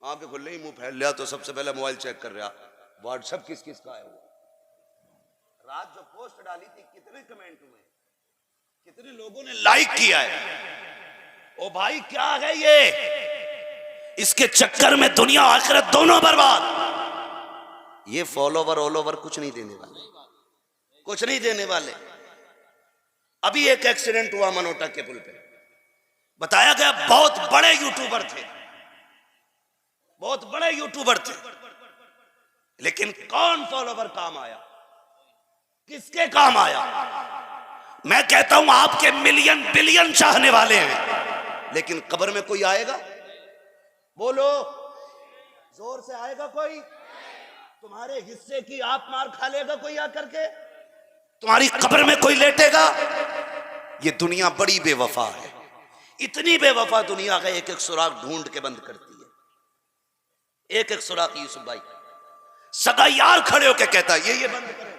आंखें खुल रही, मुंह फैल लिया तो सबसे पहले मोबाइल चेक कर रहा, व्हाट्सएप किस किस का है वो। रात जो पोस्ट डाली थी कितने कमेंट हुए, कितने लोगों ने लाइक किया है। ओ भाई क्या है ये, इसके चक्कर में दुनिया आखिरत दोनों बर्बाद। ये फॉलोवर ऑल ओवर कुछ नहीं देने वाले, कुछ नहीं देने वाले। अभी एक एक्सीडेंट हुआ मनोटा के पुल पे, बताया गया बहुत बड़े यूट्यूबर थे, बहुत बड़े यूट्यूबर थे, लेकिन कौन फॉलोवर काम आया, किसके काम आया। मैं कहता हूं आपके मिलियन बिलियन चाहने वाले हैं, लेकिन कब्र में कोई आएगा, बोलो जोर से आएगा कोई, तुम्हारे हिस्से की आप मार खा लेगा कोई आकर के, तुम्हारी कब्र में कोई लेटेगा। ये दुनिया बड़ी बेवफा है, इतनी बेवफा दुनिया का एक एक सुराग ढूंढ के बंद करती है। एक एक सुराग यूसुफ भाई सगा यार खड़े होके कहता है ये बंद करो,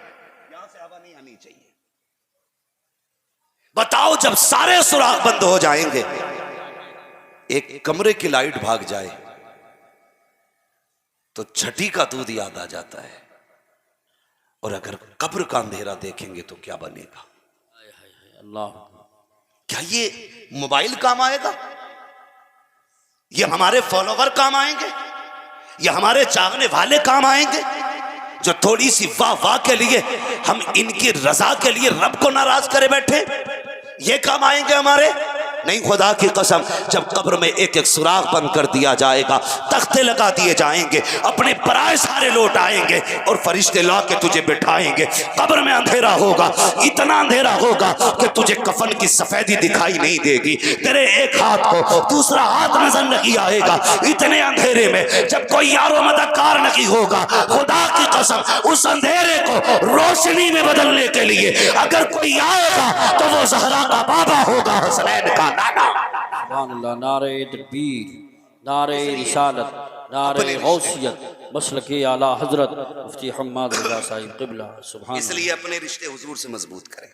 यहां से हवा नहीं आनी चाहिए। बताओ जब सारे सुराग बंद हो जाएंगे, एक कमरे की लाइट भाग जाए तो छठी का दूध याद आ जाता है, और अगर कब्र का अंधेरा देखेंगे तो क्या बनेगा। अल्लाह, क्या ये मोबाइल काम आएगा, ये हमारे फॉलोवर काम आएंगे, ये हमारे चाहने वाले काम आएंगे, जो थोड़ी सी वाह वाह के लिए हम इनकी रजा के लिए रब को नाराज करे बैठे, ये काम आएंगे हमारे। नहीं, खुदा की कसम, जब कब्र में एक एक सुराख बंद कर दिया जाएगा, तख्ते लगा दिए जाएंगे, अपने पराए सारे लौट आएंगे और फरिश्ते ला के तुझे बिठाएंगे। कब्र में अंधेरा होगा, इतना अंधेरा होगा कि तुझे कफन की सफेदी दिखाई नहीं देगी, तेरे एक हाथ को दूसरा हाथ नजर नहीं आएगा। इतने अंधेरे में जब कोई यारो मददगार नहीं होगा, खुदा की कसम उस अंधेरे को रोशनी में बदलने के लिए अगर कोई आएगा तो वो ज़हरा का बाबा होगा, हुसैन का नाना। नारे तकबीर, नारे रिसालत, नारे गौसियत, मसलके आला हजरत मुफ्ती हम्माद रज़ा साहिब क़िबला। सुभान। इसलिए अपने रिश्ते हुजूर से मजबूत करें।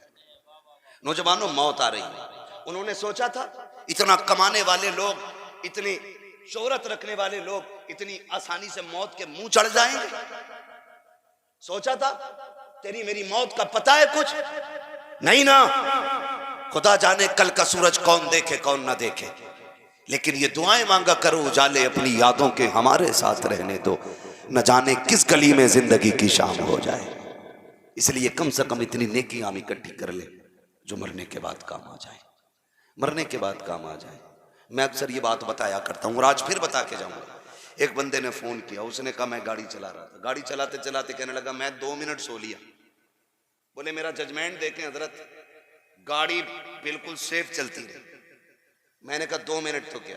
नौजवानों, मौत आ रही है। उन्होंने सोचा था इतना कमाने वाले लोग, इतनी शोहरत रखने वाले लोग इतनी आसानी से मौत के मुंह चढ़ जाएंगे। सोचा था तेरी मेरी मौत का पता है कुछ नहीं ना। खुदा जाने कल का सूरज कौन देखे कौन ना देखे, लेकिन ये दुआएं मांगा करो उजाले अपनी यादों के हमारे साथ रहने दो, न जाने किस गली में जिंदगी की शाम हो जाए। इसलिए कम से कम इतनी नेकी हम इकट्ठी कर ले जो मरने के बाद काम आ जाए, मरने के बाद काम आ जाए। मैं अक्सर ये बात बताया करता हूँ और आज फिर बता के जाऊंगा। एक बंदे ने फोन किया, उसने कहा मैं गाड़ी चला रहा था, गाड़ी चलाते चलाते कहने लगा मैं 2 मिनट सो लिया। बोले मेरा जजमेंट देखें हजरत, गाड़ी बिल्कुल सेफ चलती रही। मैंने कहा 2 मिनट तो क्या,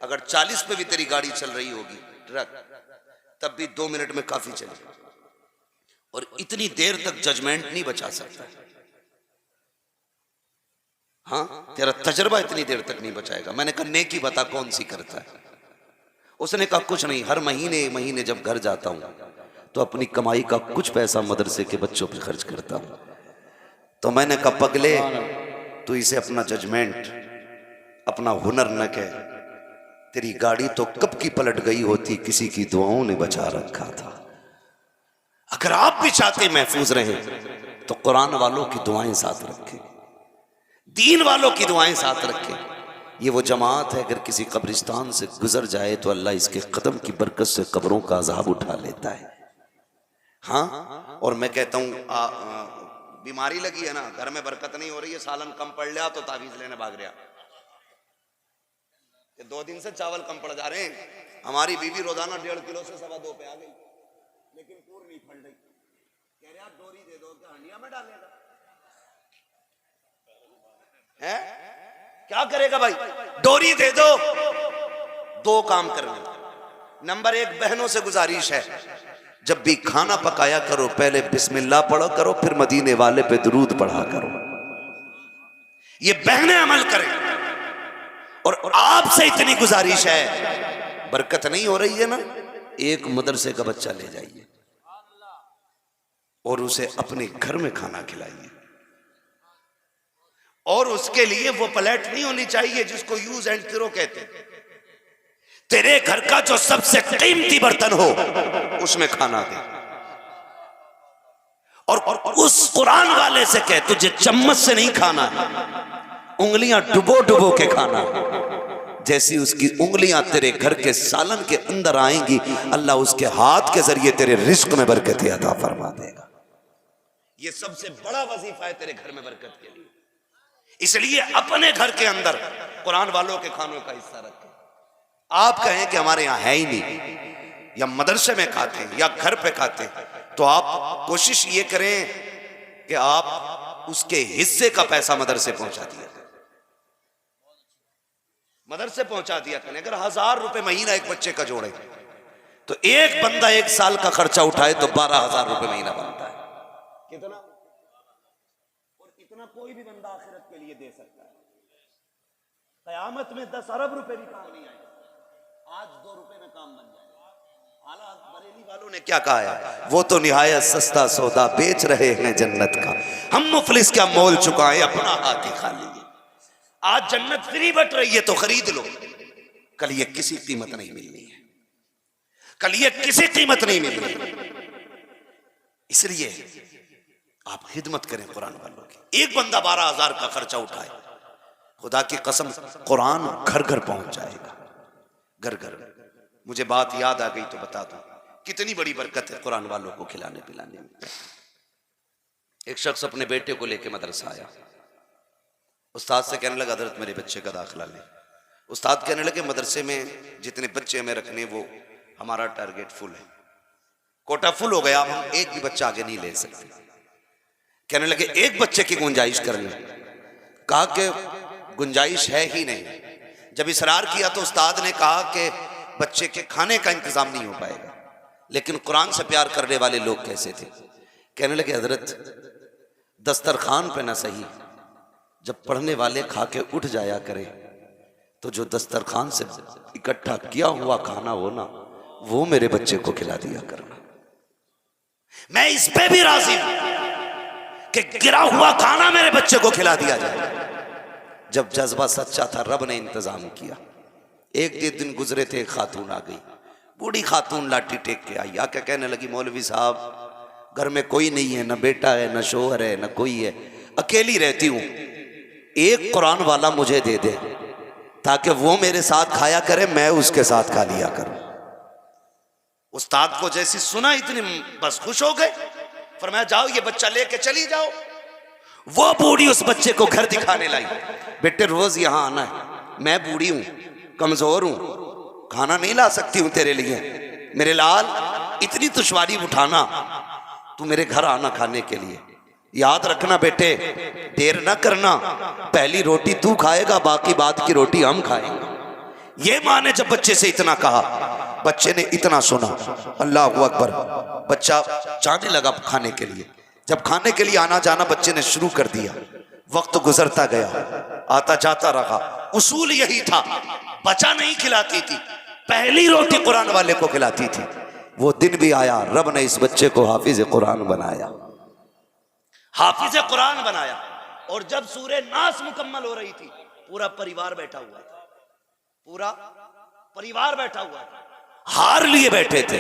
अगर 40 पे भी तेरी गाड़ी चल रही होगी ट्रक, तब भी 2 मिनट में काफी चली, और इतनी देर तक जजमेंट नहीं बचा सकता। हाँ, तेरा तजर्बा इतनी देर तक नहीं बचाएगा। मैंने कहा नेकी बता कौन सी करता है। उसने कहा कुछ नहीं, हर महीने महीने जब घर जाता हूं तो अपनी कमाई का कुछ पैसा मदरसे के बच्चों पर खर्च करता हूं। तो मैंने कहा पगले, तू इसे अपना जजमेंट, अपना हुनर न कह, तेरी गाड़ी तो कब की पलट गई होती, किसी की दुआओं ने बचा रखा था। अगर आप भी चाहते महफूज रहे तो कुरान वालों की दुआएं साथ रखें, दीन वालों की दुआएं साथ रखें। ये वो जमात है, अगर किसी कब्रिस्तान से गुजर जाए तो अल्लाह इसके कदम की बरकत से कब्रों का अजाब उठा लेता है। हाँ, और मैं कहता हूँ बीमारी लगी है ना, घर में बरकत नहीं हो रही है, सालन कम पड़ लिया तो तावीज लेने भाग रहा। 2 दिन से चावल कम पड़ जा रहे हैं। हमारी बीवी रोजाना 1.5 किलो से 2.25 पे आ गई, लेकिन पूर नहीं फट रही। कह रहे आप डोरी दे दो, क्या हंडिया में डालेगा है? क्या करेगा भाई, डोरी दे दो। 2 काम करने। नंबर 1, बहनों से गुजारिश है, जब भी खाना पकाया करो पहले बिस्मिल्लाह पढ़ो करो, फिर मदीने वाले पे दुरूद पढ़ा करो। ये बहनें अमल करें। और आपसे इतनी गुजारिश है, बरकत नहीं हो रही है ना, एक मदरसे का बच्चा ले जाइए और उसे अपने घर में खाना खिलाइए। और उसके लिए वो प्लेट नहीं होनी चाहिए जिसको यूज एंड थ्रो कहते हैं। तेरे घर का जो सबसे कीमती बर्तन हो उसमें खाना दे। और उस कुरान वाले से कह तुझे चम्मच से नहीं खाना है, उंगलियां डुबो डुबो के खाना है। जैसी उसकी उंगलियां तेरे घर के सालन के अंदर आएंगी, अल्लाह उसके हाथ के जरिए तेरे रिस्क में बरकत अता फरमा देगा। ये सबसे बड़ा वजीफा है तेरे घर में बरकत के लिए। इसलिए अपने घर के अंदर कुरान वालों के खानों का हिस्सा रखें। आप कहें कि हमारे यहां है ही नहीं, या मदरसे में खाते हैं या घर पे खाते हैं, तो आप कोशिश ये करें कि आप उसके हिस्से का पैसा मदरसे पहुंचा दिया करें, मदरसे पहुंचा दिया करें। अगर 1000 रुपए महीना एक बच्चे का जोड़े तो एक बंदा 1 साल का खर्चा उठाए तो 12,000 रुपए महीना बनता है। कितना? और इतना कोई भी बंदा आखिरत के लिए दे सकता है। कयामत में 10 अरब रुपए भी काम नहीं आएगा, आज 2 रुपए में काम बन जाएगा। हालात बरेली वालों ने क्या कहा है, वो तो निहायत सस्ता सौदा बेच रहे हैं जन्नत का, हम मुफलिस क्या मोल चुकाएं अपना हाथ ही खा लिए। आज जन्नत फ्री बट रही है तो खरीद लो, कल ये किसी कीमत नहीं मिलनी है, कल ये किसी कीमत नहीं मिलनी है। इसलिए आप खिदमत करें कुरान वालों की। एक बंदा 12,000 का खर्चा उठाए, खुदा की कसम कुरान घर घर पहुंच जाएगा, घर घर। मुझे बात याद आ गई तो बता दूं, कितनी बड़ी बरकत है कुरान वालों को खिलाने पिलाने में। एक शख्स अपने बेटे को लेकर मदरसा आया, उस्ताद से कहने लगा हज़रत मेरे बच्चे का दाखिला लें। उस्ताद कहने लगे मदरसे में जितने बच्चे हमें रखने वो हमारा टारगेट फुल है, कोटा फुल हो गया, अब हम एक भी बच्चा आगे नहीं ले सकते। कहने लगे एक बच्चे की गुंजाइश कर लें। कहा कि गुंजाइश है ही नहीं। जब इसरार किया तो उस्ताद ने कहा कि बच्चे के खाने का इंतजाम नहीं हो पाएगा, लेकिन कुरान से प्यार करने वाले लोग कैसे थे। कहने लगे हजरत दस्तरखान पे ना सही, जब पढ़ने वाले खा के उठ जाया करे तो जो दस्तरखान से इकट्ठा किया हुआ खाना हो ना, वो मेरे बच्चे को खिला दिया करना। मैं इस पे भी राजी हूं कि गिरा हुआ खाना मेरे बच्चे को खिला दिया जाए। जब जज्बा सच्चा था रब ने इंतजाम किया। एक दिन गुजरे थे, खातून आ गई, बूढ़ी खातून लाठी टेक के आई, आके कहने लगी मौलवी साहब घर में कोई नहीं है, न बेटा है न शोहर है न कोई है, अकेली रहती हूं, एक कुरान वाला मुझे दे दे ताकि वो मेरे साथ खाया करे, मैं उसके साथ खा लिया करूं। उस्ताद को जैसी सुना इतनी बस खुश हो गए, फरमाया जाओ ये बच्चा लेके चली जाओ। वो बूढ़ी उस बच्चे को घर दिखाने लाई, बेटे रोज यहां आना है, मैं बूढ़ी हूं कमजोर हूं, खाना नहीं ला सकती हूं तेरे लिए, मेरे लाल इतनी दुश्वारी उठाना, तू मेरे घर आना खाने के लिए। याद रखना बेटे देर ना करना, पहली रोटी तू खाएगा बाकी बाद की रोटी हम खाएंगे। ये माँ ने जब बच्चे से इतना कहा, बच्चे ने इतना सुना, अल्लाह अकबर, बच्चा जाने लगा खाने के लिए। जब खाने के लिए आना जाना बच्चे ने शुरू कर दिया, वक्त गुजरता गया, आता जाता रहा। उसूल यही था, बच्चा नहीं खिलाती थी, पहली रोटी कुरान वाले को खिलाती थी। वो दिन भी आया, रब ने इस बच्चे को हाफिज कुरान बनाया, हाफिज कुरान बनाया। और जब सूरे नास मुकम्मल हो रही थी, पूरा परिवार बैठा हुआ था, पूरा परिवार बैठा हुआ था, हार लिए बैठे थे,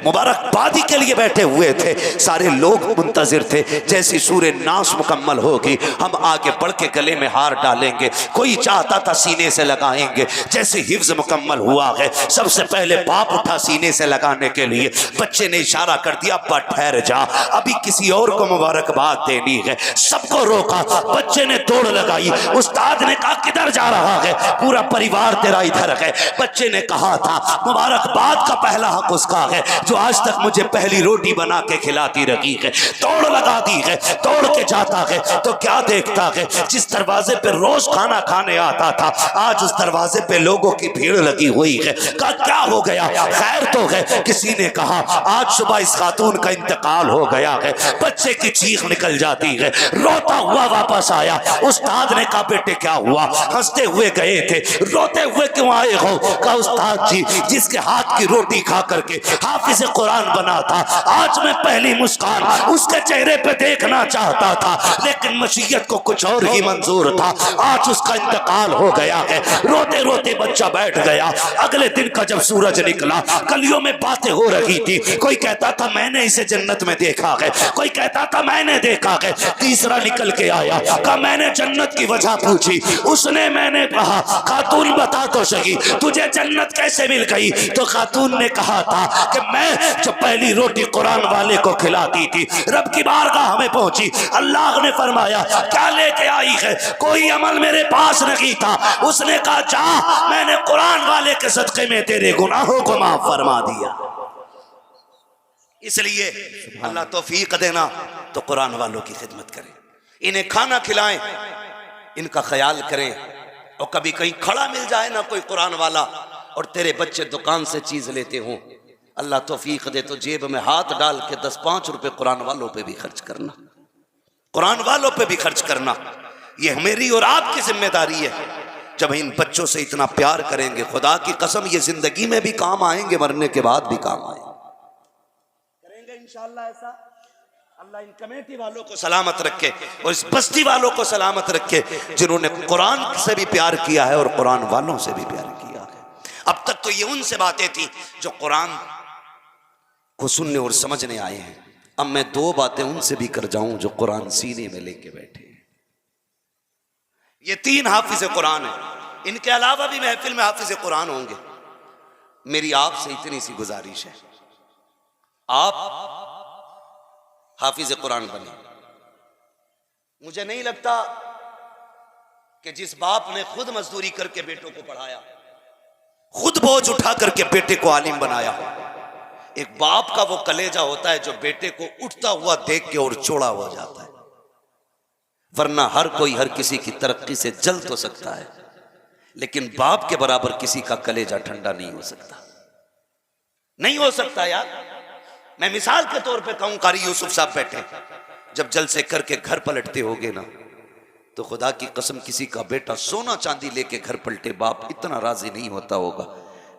मुबारकबादी के लिए बैठे हुए थे। सारे लोग मुंतजिर थे, जैसी सूरे नास मुकम्मल होगी हम आगे बढ़ के गले में हार डालेंगे। कोई चाहता था सीने से लगाएंगे, जैसे हिफ्ज मुकम्मल हुआ है सबसे पहले बाप उठा सीने से लगाने के लिए। बच्चे ने इशारा कर दिया, अब्बा ठहर जा, अभी किसी और को मुबारकबाद देनी है। सबको रोका, बच्चे ने दौड़ लगाई। उस्ताद ने कहा किधर जा रहा है, पूरा परिवार तेरा इधर है। बच्चे ने कहा था मुबारकबाद का पहला हक उसका है जो आज तक मुझे पहली रोटी बना के खिलाती रही है। दौड़ लगा दी है, दौड़ के जाता है तो क्या देखता है, जिस दरवाजे पे रोज खाना खाने आता था आज उस दरवाजे पे लोगों की भीड़ लगी हुई है। कहा क्या हो गया, खैर तो है। किसी ने कहा आज सुबह इस खातून का इंतकाल हो गया है। बच्चे की चीख निकल जाती है, रोता हुआ वापस आया। उस्ताद ने कहा बेटे क्या हुआ, हंसते हुए गए थे, रोते हुए क्यों आए हो। कहा उस्ताद जी जिसके हाथ की रोटी खा करके हाफिज कुरान बना था। आज मैं पहली मुस्कान उसके चेहरे पे देखना चाहता था, लेकिन मशीयत को कुछ और ही मंजूर था। आज उसका इंतकाल हो गया है। रोते रोते बच्चा बैठ गया। अगले दिन का जब सूरज निकला, गलियों में बातें हो रही थी। कोई कहता था मैंने इसे जन्नत में देखा है, कोई कहता था मैंने देखा है। तीसरा निकल के आया, कहा मैंने जन्नत की वजह पूछी। उसने मैंने कहा खातून बता तो सही तुझे जन्नत कैसे मिल गई? तो खातून ने कहा था कि मैं जो पहली रोटी कुरान वाले को खिलाती थी, रब की बारगाह में पहुंची, अल्लाह ने फरमाया क्या लेके आई है? कोई अमल मेरे पास नहीं था। उसने कहा जा, मैंने कुरान वाले के सदके में तेरे गुनाहों को माफ फरमा दिया। इसलिए अल्लाह तौफीक देना तो कुरान वालों की खिदमत करें, इन्हें खाना खिलाएं, इनका ख्याल करें। और कभी कहीं खड़ा मिल जाए ना कोई कुरान वाला और तेरे बच्चे दुकान से चीज लेते हों, अल्लाह तौफीक दे तो जेब में हाथ डाल के 10-5 रुपए कुरान वालों पे भी खर्च करना, कुरान वालों पे भी खर्च करना। ये मेरी और आपकी जिम्मेदारी है। जब इन बच्चों से इतना प्यार करेंगे, खुदा की कसम ये जिंदगी में भी काम आएंगे, मरने के बाद भी काम आएंगे। करेंगे इंशाअल्लाह ऐसा। अल्लाह इन कमेटी वालों को सलामत रखे और इस बस्ती वालों को सलामत रखे जिन्होंने कुरान से भी प्यार किया है और कुरान वालों से भी प्यार किया है। अब तक तो ये उनसे बातें थी जो कुरान को सुनने और समझने आए हैं। अब मैं 2 बातें उनसे भी कर जाऊं जो कुरान सीने में लेके बैठे। ये 3 हाफिज कुरान है, इनके अलावा भी महफिल में हाफिज कुरान होंगे। मेरी आपसे इतनी सी गुजारिश है, आप हाफिज कुरान बने। मुझे नहीं लगता कि जिस बाप ने खुद मजदूरी करके बेटों को पढ़ाया, खुद बोझ उठा करके बेटे को आलिम बनाया, एक बाप का वो कलेजा होता है जो बेटे को उठता हुआ देख के और चौड़ा हो जाता है। वरना हर कोई हर किसी की तरक्की से जल तो सकता है, लेकिन बाप के बराबर किसी का कलेजा ठंडा नहीं हो सकता, नहीं हो सकता यार। मैं मिसाल के तौर पे कहूं, कारी यूसुफ साहब बैठे, जब जलसे करके घर पलटते होगे ना, तो खुदा की कसम किसी का बेटा सोना चांदी लेके घर पलटे, बाप इतना राजी नहीं होता होगा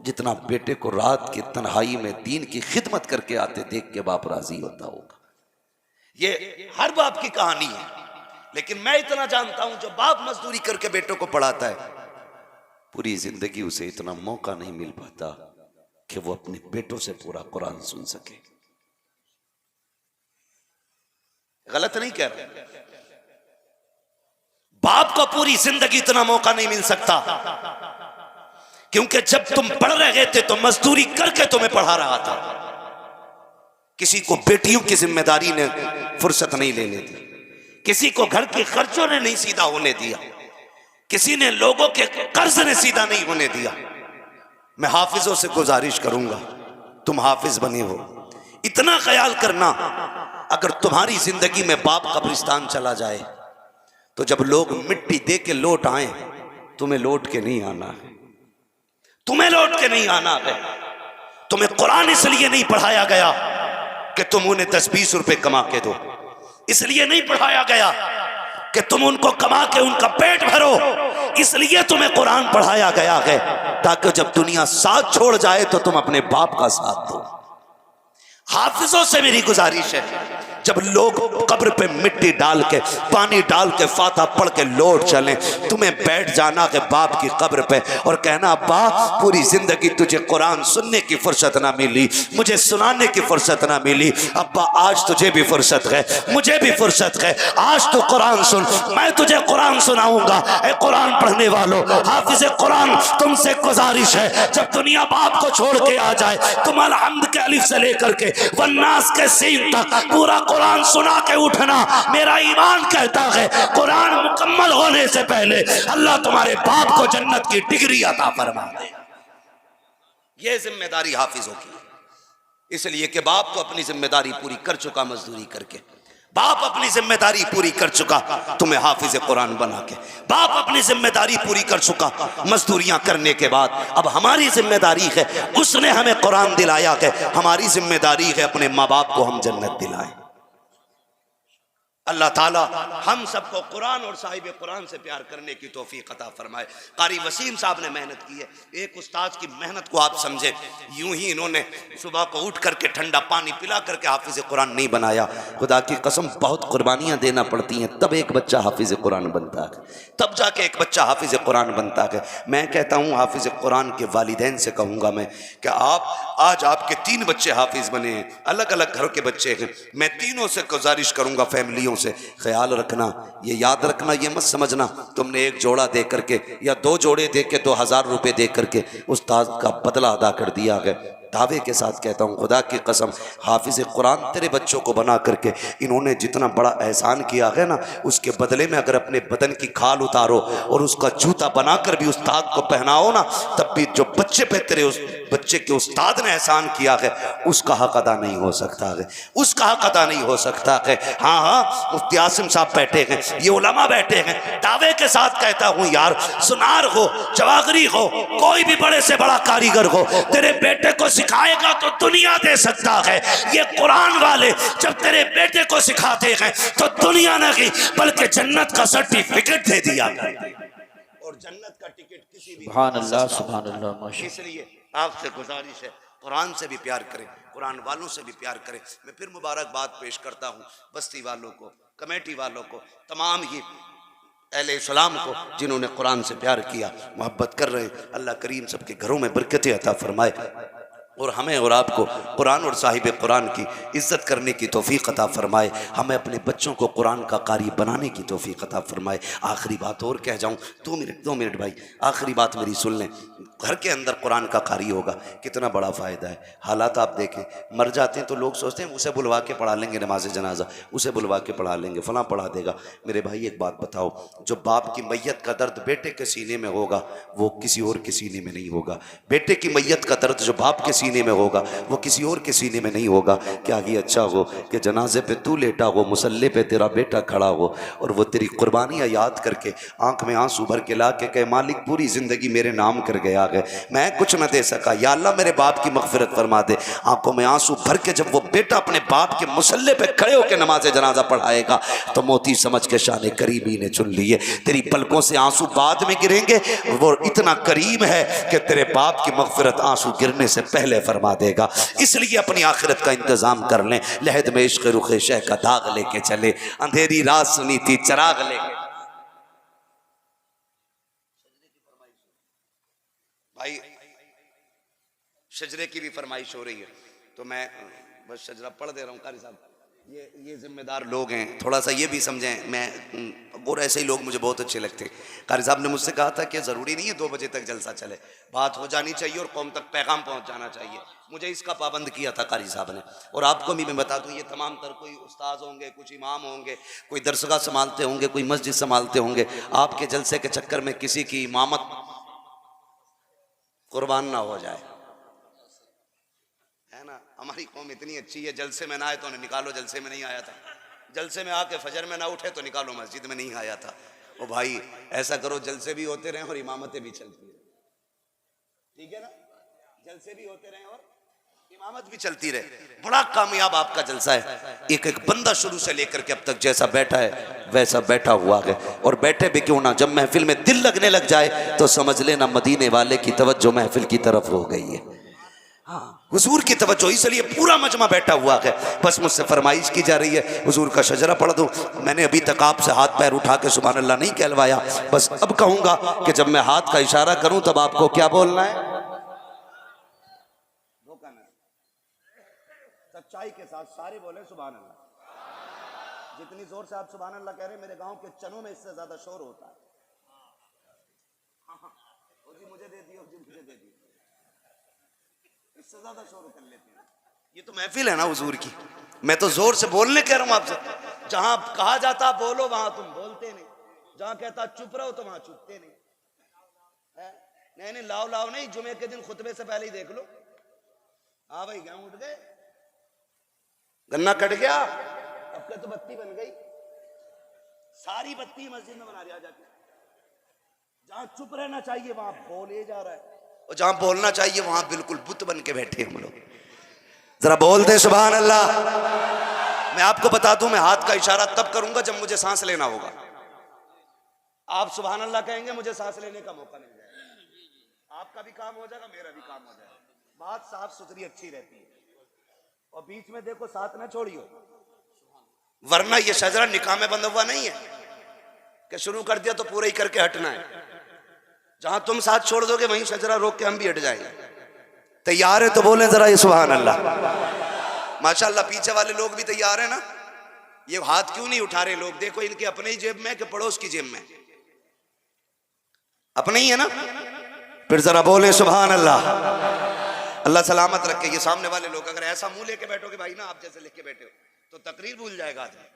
जितना बेटे को रात की तन्हाई में दीन की खिदमत करके आते देख के बाप राजी होता होगा। ये हर बाप की कहानी है, लेकिन मैं इतना जानता हूं जो बाप मजदूरी करके बेटों को पढ़ाता है, पूरी जिंदगी उसे इतना मौका नहीं मिल पाता कि वो अपने बेटों से पूरा कुरान सुन सके। गलत नहीं कह रहा, बाप को पूरी जिंदगी इतना मौका नहीं मिल सकता, क्योंकि जब तुम पढ़ रहे थे तो मजदूरी करके तुम्हें पढ़ा रहा था। किसी को बेटियों की जिम्मेदारी ने फुर्सत नहीं लेने दी, किसी को घर के खर्चों ने नहीं सीधा होने दिया, किसी ने लोगों के कर्ज ने सीधा नहीं होने दिया। मैं हाफिजों से गुजारिश करूंगा, तुम हाफिज बने हो, इतना ख्याल करना, अगर तुम्हारी जिंदगी में बाप कब्रिस्तान चला जाए तो जब लोग मिट्टी दे के लौट आए, तुम्हें लौट के नहीं आना है, तुम्हें लौट के नहीं आना है। तुम्हें कुरान इसलिए नहीं पढ़ाया गया कि तुम उन्हें 10-20 रुपए कमा के दो, इसलिए नहीं पढ़ाया गया कि तुम उनको कमा के उनका पेट भरो, इसलिए तुम्हें कुरान पढ़ाया गया है ताकि जब दुनिया साथ छोड़ जाए तो तुम अपने बाप का साथ दो। हाफिजों से मेरी गुजारिश है, जब लोग कब्र पे मिट्टी डाल के पानी डाल के फाता पढ़ के लौट चलें, तुम्हें बैठ जाना है बाप की कब्र पे और कहना अब्बा पूरी जिंदगी तुझे कुरान सुनने की फुर्सत ना मिली, मुझे सुनाने की फुर्सत ना मिली, अब्बा आज तुझे भी फुर्सत है, मुझे भी फुर्सत है, आज तो कुरान सुन, मैं तुझे कुरान सुनाऊंगा। ए कुरान पढ़ने वालों, हाफिज कुरान, तुमसे गुजारिश है, जब दुनिया बाप को छोड़ के आ जाए, तुम अलहम्द के अलिफ से लेकर के वन्नास के सीन तक पूरा कुरान सुना के उठना। मेरा ईमान कहता है कुरान मुकम्मल होने से पहले अल्लाह तुम्हारे बाप को जन्नत की डिग्री अता फरमा दे। यह जिम्मेदारी हाफिजों की, इसलिए कि बाप तो अपनी जिम्मेदारी पूरी कर चुका मजदूरी करके, बाप अपनी जिम्मेदारी पूरी कर चुका तुम्हें हाफिज कुरान बना के, बाप अपनी जिम्मेदारी पूरी कर चुका मजदूरियां करने के बाद। अब हमारी जिम्मेदारी है, उसने हमें कुरान दिलाया है, हमारी जिम्मेदारी है अपने माँ बाप को हम जन्नत दिलाएं। अल्लाह ताला हम सबको कुरान और साहिब कुरान से प्यार करने की तौफीक अता फरमाए। कारी वसीम साहब ने मेहनत की है, एक उस्ताद की मेहनत को आप समझे, यूं ही इन्होंने सुबह को उठ करके ठंडा पानी पिला करके हाफिज कुरान नहीं बनाया। खुदा की कसम बहुत कुर्बानियाँ देना पड़ती हैं तब एक बच्चा हाफिज कुरान बनता है, तब जाके एक बच्चा हाफिज कुरान बनता है। मैं कहता हूँ हाफिज कुरान के वालिदैन से कहूँगा मैं कि आप आज आपके 3 बच्चे हाफिज बने हैं, अलग अलग घरों के बच्चे हैं। मैं तीनों से गुजारिश करूँगा, फैमिलियों से ख्याल रखना, ये याद रखना, ये मत समझना तुमने एक जोड़ा दे करके या 2 जोड़े दे के 2000 रुपये दे करके उस्ताद का बदला अदा कर दिया गया। दावे के साथ कहता हूँ खुदा की कसम, हाफिज कुरान तेरे बच्चों को बना करके इन्होंने जितना बड़ा एहसान किया है ना, उसके बदले में अगर अपने बदन की खाल उतारो और उसका जूता बनाकर भी उस्ताद को पहनाओ ना, तब भी जो बच्चे पे तेरे उस बच्चे के उस्ताद ने एहसान किया है उसका हक अदा नहीं हो सकता है, उसका हक अदा नहीं हो सकता है। हाँ हाँ, मुफ्ती आसिम साहब बैठे हैं, ये उलमा बैठे हैं, दावे के साथ कहता हूँ यार, सुनार हो, जवागरी हो, कोई भी बड़े से बड़ा कारीगर हो, तेरे बेटे को सिखाएगा तो दुनिया दे सकता है। ये कुरान वाले जब तेरे बेटे को सिखाते हैं तो दुनिया नहीं बल्कि जन्नत का सर्टिफिकेट दे दिया और जन्नत का टिकट किसी भी सुभान अल्लाह सुभान अल्लाह माशा। इसलिए आपसे गुजारिश है, कुरान से भी प्यार करें, कुरान वालों से भी प्यार करें। मैं फिर मुबारकबाद पेश करता हूँ बस्ती वालों को, कमेटी वालों को, तमाम ही अहले इस्लाम को जिन्होंने कुरान से प्यार किया, मोहब्बत कर रहे हैं। अल्लाह करीम सबके घरों में बरकतें अता फरमाए और हमें और आपको कुरान और साहिब कुरान की इज़्ज़त करने की तौफीक अता फरमाए। हमें अपने बच्चों को कुरान का कारी बनाने की तौफीक अता फरमाए। आखिरी बात और कह जाऊँ, 2 मिनट भाई, आखिरी बात मेरी सुन लें। घर के अंदर कुरान का कारी होगा, कितना बड़ा फ़ायदा है। हालात आप देखें, मर जाते हैं तो लोग सोचते हैं उसे बुलवा के पढ़ा लेंगे नमाज जनाजा, उसे बुलवा के पढ़ा लेंगे, फलां पढ़ा देगा। मेरे भाई एक बात बताओ, जो बाप की मैयत का दर्द बेटे के सीने में होगा वो किसी और के सीने में नहीं होगा। बेटे की मैयत का दर्द जो बाप के सीने में होगा वो किसी और के सीने में नहीं होगा। क्या ही अच्छा हो कि जनाजे पे तू लेटा हो, मुसल्ले पे तेरा बेटा खड़ा हो और वो तेरी कुर्बानियाँ याद करके आंख में आंसू भर के ला के कहे मालिक पूरी ज़िंदगी मेरे नाम कर गया है, मैं कुछ न दे सका, या अल्लाह मेरे बाप की मग़फ़िरत फरमा दे। आंखों में आंसू भर के जब वो बेटा अपने बाप के मुसल्ले पे खड़े होकर नमाज जनाजा पढ़ाएगा तो मोती समझ के शान करीबी ने चुन लिए। तेरी पलकों से आंसू बाद में गिरेंगे, वो इतना करीब है कि तेरे बाप की मग़फ़िरत आंसू गिरने से पहले फरमा देगा। इसलिए अपनी आखिरत का इंतजाम कर लें। लहद में इश्क़ रुख़ शह का दाग लेके चले, अंधेरी रात सुनी थी चराग लेके। भाई शजरे की भी फरमाइश हो रही है तो मैं बस शजरा पढ़ दे रहा हूँ। कारी साहब ये जिम्मेदार लोग हैं, थोड़ा सा ये भी समझें। मैं और ऐसे ही लोग मुझे बहुत अच्छे लगते हैं। कारी साहब ने मुझसे कहा था कि ज़रूरी नहीं है 2 बजे तक जलसा चले, बात हो जानी चाहिए और कौम तक पैगाम पहुंच जाना चाहिए। मुझे इसका पाबंद किया था कारी साहब ने। और आपको भी मैं बता दूं, ये तमाम तर कोई उस्ताद होंगे, कुछ इमाम होंगे, कोई दरसगाह संभालते होंगे, कोई मस्जिद संभालते होंगे, आपके जलसे के चक्कर में किसी की इमामत कुर्बान ना हो जाए, है ना। हमारी कौम इतनी अच्छी है, जलसे में ना आए तो उन्हें निकालो जलसे में नहीं आया था, जलसे में आके फजर में ना उठे तो निकालो मस्जिद में नहीं आया था। ओ भाई ऐसा करो, जलसे भी होते रहें और इमामतें भी चलती रहे, ठीक है ना। जलसे भी होते रहें और इमामत भी चलती रहे। बड़ा कामयाब आपका जलसा है। एक एक बंदा शुरू से लेकर के अब तक जैसा बैठा है वैसा बैठा हुआ है। और बैठे भी क्यों ना, जब महफिल में दिल लगने लग जाए तो समझ लेना मदीने वाले की तवज्जो महफिल की तरफ हो गई है, हाँ हुजूर की तवज्जो। इसलिए पूरा मजमा बैठा हुआ है। बस मुझसे फरमाइश की जा रही है हुजूर का शजरा पढ़ दूं। मैंने अभी तक आपसे हाथ पैर उठा के सुभान अल्लाह नहीं कहलवाया, बस अब कहूंगा कि जब मैं हाथ का इशारा करूं तब आपको क्या बोलना है, सच्चाई के साथ सारे बोले सुभान अल्लाह। जितनी जोर से आप सुभान अल्लाह कह रहे हैं, मेरे गांव के चनों में इससे ज्यादा शोर होता है। जी मुझे दे दियो, जी मुझे दे दियो, इससे ज्यादा शोर कर लेते हैं। ये तो महफिल है ना हुजूर की, मैं तो जोर से बोलने कह रहा हूं आपसे। जहां कहा जाता बोलो वहां तुम बोलते नहीं, जहां कहता चुप रहो तो वहां चुपते नहीं। नहीं लाओ लाओ नहीं, जुमे के दिन खुतबे से पहले ही देख लो। हाँ भाई गेहूं उठ गए, गन्ना कट गया, अब के तो बत्ती बन गई, सारी बत्ती मस्जिद में बना दिया जाके। जहां चुप रहना चाहिए वहां बोले जा रहा है, और जहां बोलना चाहिए वहां बिल्कुल बुत बन के बैठे हम लोग। जरा बोल दे सुभान अल्लाह। मैं आपको बता दूं, मैं हाथ का इशारा तब करूंगा जब मुझे सांस लेना होगा। आप सुभान अल्लाह कहेंगे, मुझे सांस लेने का मौका मिल जाएगा, आपका भी काम हो जाएगा, मेरा भी काम हो जाएगा। बात साफ सुथरी अच्छी रहती है। और बीच में देखो साथ ना छोड़ियो, वरना ये शजरा निकाह में बंधा हुआ नहीं है कि शुरू कर दिया तो पूरा ही करके हटना है। जहां तुम साथ छोड़ दोगे वहीं शजरा रोक के हम भी हट जाएंगे। तैयार है तो बोले जरा ये सुभान अल्लाह। माशाअल्लाह पीछे वाले लोग भी तैयार है ना। ये हाथ क्यों नहीं उठा रहे लोग? देखो इनके अपने ही जेब में कि पड़ोस की जेब में? अपने ही है ना। फिर जरा बोले सुभान अल्लाह। अल्लाह सलामत रखे। ये सामने वाले लोग अगर ऐसा मुंह लेके बैठोगे भाई ना, आप जैसे लेके बैठे हो, तो तकरीर भूल जाएगा आदमी।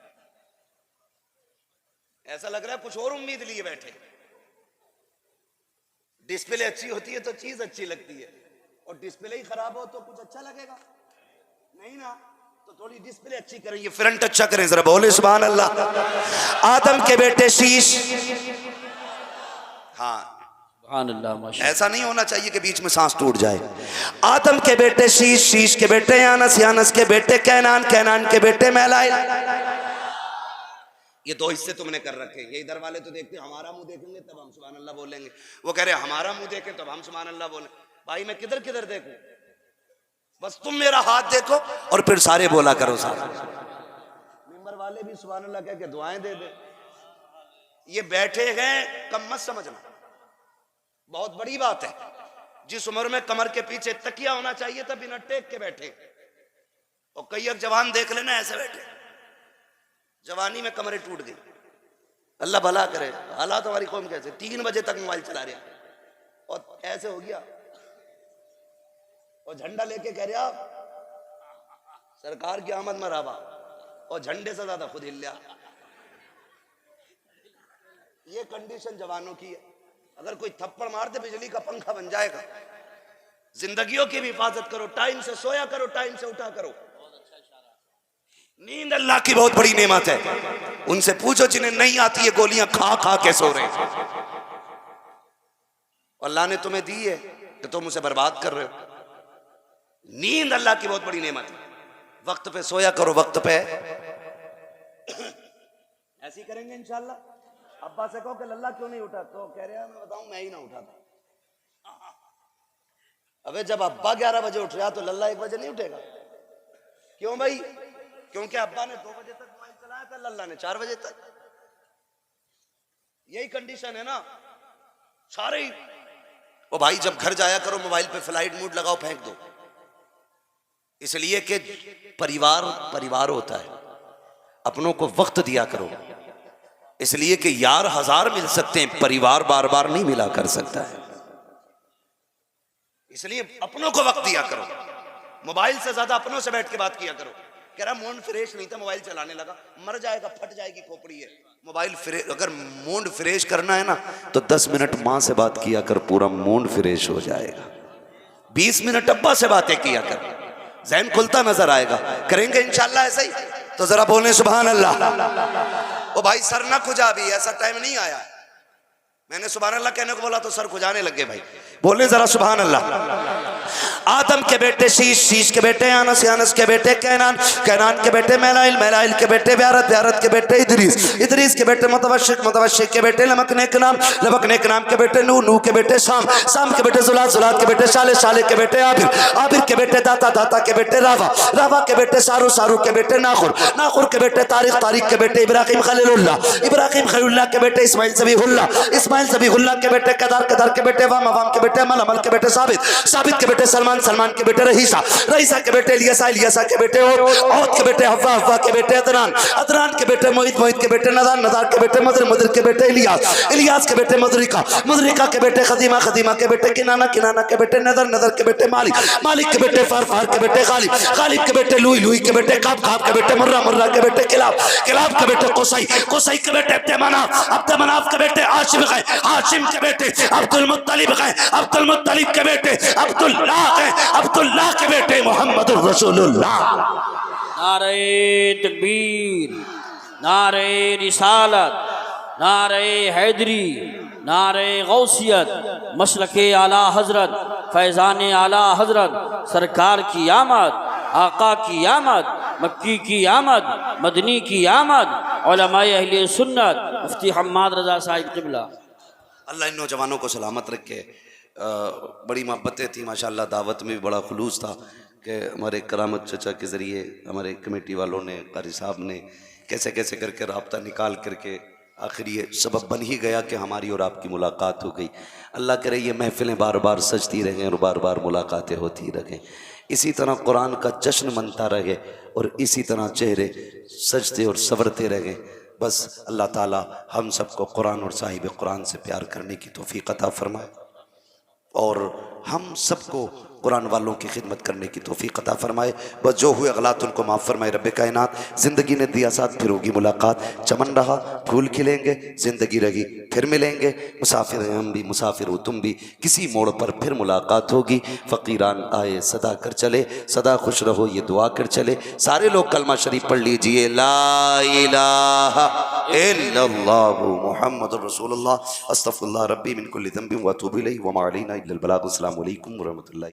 ऐसा लग रहा है कुछ और उम्मीद लिए बैठे। डिस्प्ले अच्छी होती है तो चीज अच्छी लगती है, और डिस्प्ले ही खराब हो तो कुछ अच्छा लगेगा नहीं ना। तो थोड़ी डिस्प्ले अच्छी करें, ये फ्रंट अच्छा करें। जरा बोले सुभान अल्लाह। आदम के बेटे शीश, हाँ सुभान अल्लाह माशाअल्लाह। ऐसा नहीं होना चाहिए कि बीच में सांस टूट जाए। आदम के बेटे शीश, शीश के बेटे यानस, यानस के बेटे कैनान, कैनान के बेटे मैलाइल। ये दो हिस्से तुमने कर रखे। ये इधर वाले तो देखते हमारा मुंह देखेंगे तब हम सुभान अल्लाह बोलेंगे, वो कह रहे हमारा मुंह देखें तब हम सुभान अल्लाह बोलें। भाई मैं किधर किधर देखूं? बस तुम मेरा हाथ देखो और फिर सारे बोला करो साथ। मेंबर वाले भी सुभान अल्लाह कह के दुआएं दे दे। ये बैठे हैं, कम मत समझना, बहुत बड़ी बात है। जिस उम्र में कमर के पीछे तकिया होना चाहिए था बिना टेक के बैठे। और कई अब जवान देख लेना ऐसे बैठे, जवानी में कमरें टूट गई। अल्लाह भला करे। हालात हमारी कौम कैसे, 3 बजे तक मोबाइल चला रहे और ऐसे हो गया, और झंडा लेके कह रहे सरकार की आमद मराबा, और झंडे से ज्यादा खुद हिल लिया। ये कंडीशन जवानों की है। अगर कोई थप्पड़ मार दे बिजली का पंखा बन जाएगा। जिंदगियों की भी हिफाजत करो, टाइम से सोया करो, टाइम से उठा करो। नींद अल्लाह की बहुत बड़ी नेमत है। उनसे पूछो जिन्हें नहीं आती है, गोलियां खा खा के सो रहे हैं। अल्लाह ने तुम्हें दी है कि तुम उसे बर्बाद कर रहे हो। नींद अल्लाह की बहुत बड़ी नेमत है। वक्त पे सोया करो, वक्त पे। ऐसे ही करेंगे इंशाल्लाह। अब्बा से कहो कि लल्ला क्यों नहीं उठा, तो कह रहे हैं मैं बताऊं मैं ही ना उठा था। अबे जब अब्बा 11 बजे उठ रहा तो लल्ला 1 बजे नहीं उठेगा? क्यों भाई? क्योंकि अब्बा ने 2 बजे तक मोबाइल चलाया था, लल्ला ने 4 बजे तक। यही कंडीशन है ना सारे। ओ भाई जब घर जाया करो मोबाइल पे फ्लाइट मोड लगाओ, फेंक दो। इसलिए कि परिवार परिवार होता है, अपनों को वक्त दिया करो। इसलिए कि यार 1000 मिल सकते हैं, परिवार बार बार नहीं मिला कर सकता है। इसलिए अपनों को वक्त दिया करो। मोबाइल से ज्यादा अपनों से बैठ के बात किया करो। कह रहा मूड फ्रेश नहीं था, मोबाइल चलाने लगा, मर जाएगा, फट जाएगी खोपड़ी है। मोबाइल फ्रेश, अगर मूड फ्रेश करना है ना तो 10 मिनट माँ से बात किया कर, पूरा मूड फ्रेश हो जाएगा। 20 मिनट अब्बा से बातें किया कर, ज़हन खुलता नजर आएगा। करेंगे इंशाल्लाह ऐसा ही। तो जरा बोले सुभान अल्लाह। ओ भाई सर ना खुजा, भी ऐसा टाइम नहीं आया। मैंने सुभान अल्लाह कहने को बोला तो सर खुजाने लगे भाई। बोले जरा सुभान अल्लाह। आदम के बेटे शीश, शीश के बेटे यानस, यानस के बेटे कैनान, कैनान के बेटे मैलाइल, मैलाइल के बेटे ब्यारत, ब्यारत के बेटे इदरीस, इदरीस के बेटे मुतवशिक, मुतवशिक के बेटे लमकने के नाम, लमकने के नाम के बेटे नूह, नूह के बेटे शाम, शाम के बेटे जुलात, जुलात के बेटे शाले, शाले के बेटे आबिर, आबिर के बेटे दाता, दाता के बेटे रावा, रावा के बेटे सारू, सारू के बेटे नाखुर, नाखुर के बेटे तारिक, तारिक के बेटे इब्राहिम खलीलुल्लाह, इब्राहिम खलीलुल्लाह के बेटे इस्माइल ज़बीहुल्लाह, इस्माइल ज़बीहुल्लाह के बेटे केदार, केदार के बेटे वाम, वाम के बेटे अमल, अमल के बेटे साबित, साबित के बेटे सलमान, सलमान के बेटे रहीसा, रहीसा के बेटे इलियासा, इलियासा के बेटे औद के बेटे हव्वा, हव्वा के बेटे अदनान, अदनान के बेटे मोहित, मोहित के बेटे नदार, नदार के बेटे मदर, मदर के बेटे इलियास, इलियास के बेटे मदरिका, मदरिका के बेटे खदीमा, खदीमा के बेटे किनाना, किनाना के बेटे नदर, नदर के बेटे मालिक, मालिक के बेटे फार, फार के बेटे गालिब, गालिब के बेटे लुई, लुई के बेटे काब, काब के बेटे मुर्रा, मुर्रा के बेटे किलाब, किलाब के बेटे कुसई, कुसई के बेटे अब्द मनाफ, अब्द मनाफ के बेटे हाशिम गए, हाशिम के बेटे अब्दुल मुत्तलिब गए, अब्दुल मुत्तलिब के बेटे अब्दुल्लाह गए, अब्दुल्लाह के बेटे मोहम्मदुर रसूलुल्लाह। नारे तकबीर, नारे रिसालत, नारे हैदरी, नारे गौसियत, मसलके आला हजरत, फैज़ान आला हजरत, सरकार की आमद, आका की आमद। मक्की की आमद, मदनी की आमद, उलमाए अहले सुन्नत, मुफ्ती हम्माद रजा साहिब क़िबला। अल्लाह इन नौजवानों को सलामत रखे। बड़ी मोहब्बतें थी माशाल्लाह, दावत में भी बड़ा खुलूस था कि हमारे करामत चचा के ज़रिए हमारे कमेटी वालों ने, कारी साहब ने कैसे कैसे करके राब्ता निकाल करके आखिर ये सबब बन ही गया कि हमारी और आपकी मुलाकात हो गई। अल्लाह करे ये महफिलें बार बार सजती रहें और बार बार मुलाकातें होती रहें, इसी तरह कुरान का जश्न मनता रहे और इसी तरह चेहरे सजते और संवरते रहें। बस अल्लाह ताला हम सबको कुरान और साहिब कुरान से प्यार करने की तौफीक अता फरमाए और हम सबको कुरान वालों की खिदमत करने की तौफीक अता फरमाए। बस जो हुए गलत उनको माफ़ फरमाए रब्बे कायनात। ज़िंदगी ने दिया साथ, फिर होगी मुलाकात। चमन रहा फूल खिलेंगे, ज़िंदगी रही फिर मिलेंगे। मुसाफिर हैं हम भी, मुसाफिर हो तुम भी, किसी मोड़ पर फिर मुलाकात होगी। फ़कीरान आए सदा कर चले, सदा खुश रहो ये दुआ कर चले। सारे लोग कलमा शरीफ पढ़ लीजिए, ला इलाहा इल्लल्लाहु मुहम्मदुर रसूलुल्लाह, अस्तगफिरुल्लाह रब्बी मिन कुल्लि ज़ंबिन व अतूबु इलैहि व मा अलैना इल्लल बलाग। अस्सलामु अलैकुम व रहमतुल्लाहि।